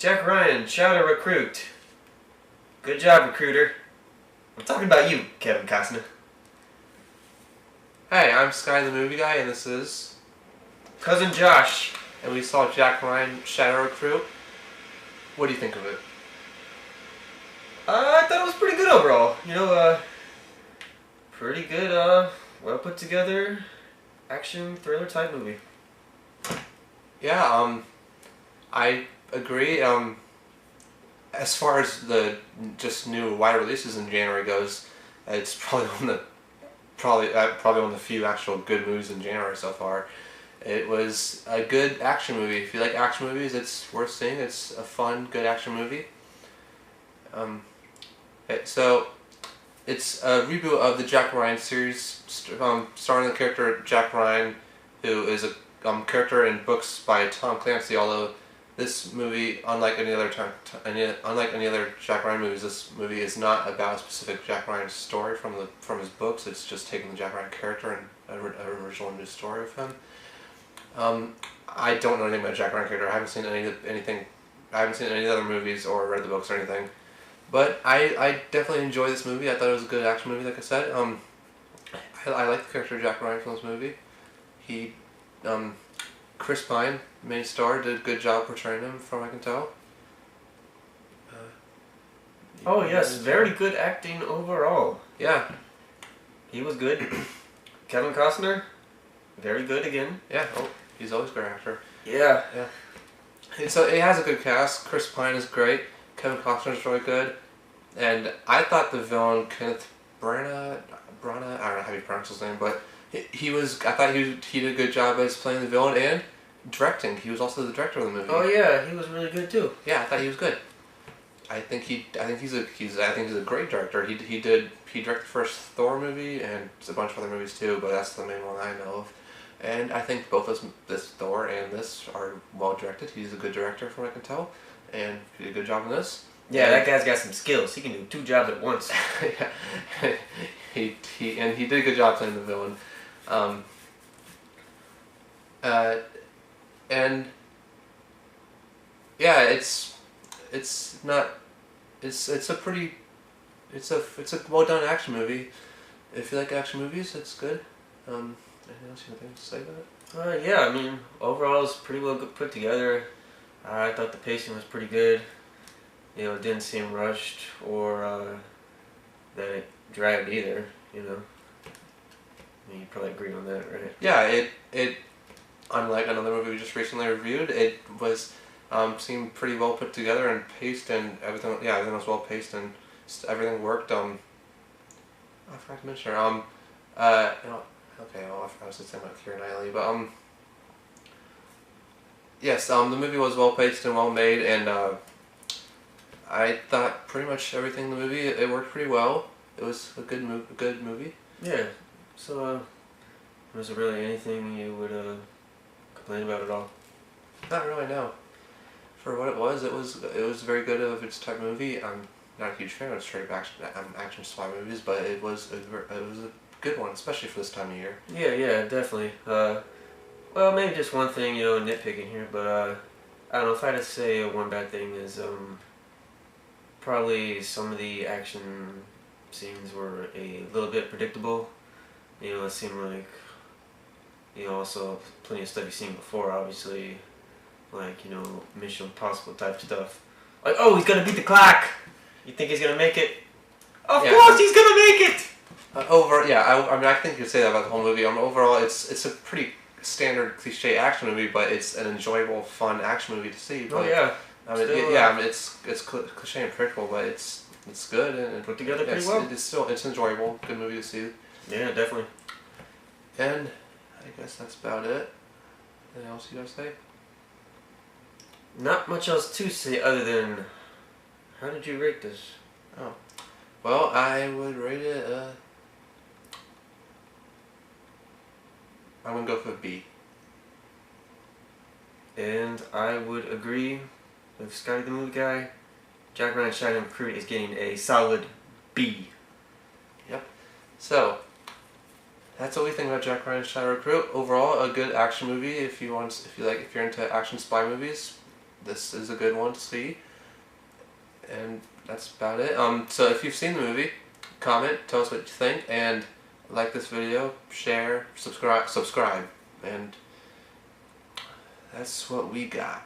Jack Ryan, Shadow Recruit. Good job, recruiter. I'm talking about you, Kevin Costner. Hey, I'm Sky the Movie Guy, and this is... Cousin Josh. And we saw Jack Ryan, Shadow Recruit. What do you think of it? I thought it was pretty good overall. Pretty good, well put together action thriller type movie. Yeah, I agree. As far as the just new wide releases in January goes, it's probably one of the few actual good movies in January so far. It was a good action movie. If you like action movies, it's worth seeing. It's a fun, good action movie. So it's a reboot of the Jack Ryan series, starring the character Jack Ryan, who is a character in books by Tom Clancy. Although this movie, unlike any other Jack Ryan movies, this movie is not about a specific Jack Ryan story from his books. It's just taking the Jack Ryan character and an original new story of him. I don't know anything about Jack Ryan character. I haven't seen anything. I haven't seen any other movies or read the books or anything. But I definitely enjoyed this movie. I thought it was a good action movie, like I said. I like the character of Jack Ryan from this movie. Chris Pine, main star, did a good job portraying him, from what I can tell. Oh yes, very good acting overall. Yeah. He was good. Kevin Costner, very good again. Yeah. Oh, he's always a great actor. Yeah. And so it has a good cast. Chris Pine is great. Kevin Costner is really good. And I thought the villain, Kenneth Branagh, I don't know how you pronounce his name, but he did a good job as playing the villain and directing. He was also the director of the movie. Oh yeah, he was really good too. Yeah, I thought he was good. I think he's a great director. He directed the first Thor movie and a bunch of other movies too, but that's the main one I know of. And I think both this Thor and this are well directed. He's a good director from what I can tell, and he did a good job in this. Yeah, that guy's got some skills. He can do two jobs at once. Yeah. he did a good job playing the villain. And yeah, it's a well done action movie. If you like action movies, it's good. Anything else you have to say about it? Yeah, I mean, overall it's pretty well put together. I thought the pacing was pretty good. It didn't seem rushed or that it dragged either, I mean, you probably agree on that, right? Yeah, it unlike another movie we just recently reviewed, it was seemed pretty well put together and paced and everything. Yeah, everything was well paced and everything worked. I forgot to mention her. Okay, well, I was just saying about Keira Knightley, but yes, the movie was well paced and well made, and I thought pretty much everything in the movie it worked pretty well. It was a good movie. Yeah. So, was there really anything you would complain about at all? Not really, no. For what it was very good of its type movie. I'm not a huge fan of straight up action spy movies, but it was a good one, especially for this time of year. Yeah, definitely. Well, maybe just one thing, nitpicking here, but I don't know, if I had to say one bad thing is probably some of the action scenes were a little bit predictable. It seemed like, also plenty of stuff you've seen before, obviously, like, Mission Impossible type stuff. Like, oh, he's gonna beat the clock! You think he's gonna make it? Of course he's gonna make it! I mean, I think you could say that about the whole movie. Overall, it's a pretty standard cliche action movie, but it's an enjoyable, fun action movie to see. But, I mean, it's cliche and predictable, but it's good and put together pretty well. It's enjoyable, good movie to see. Yeah, definitely. And I guess that's about it. Anything else you guys say? Not much else to say other than, how did you rate this? Oh, well, I would rate it. I'm gonna go for a B. And I would agree with Scotty the Movie Guy. Jack Ryan Shadow Recruit is getting a solid B. Yep. So that's what we think about Jack Ryan Shadow Recruit. Overall, a good action movie. If you're into action spy movies, this is a good one to see. And that's about it. So if you've seen the movie, comment, tell us what you think, and like this video, share, subscribe, and that's what we got.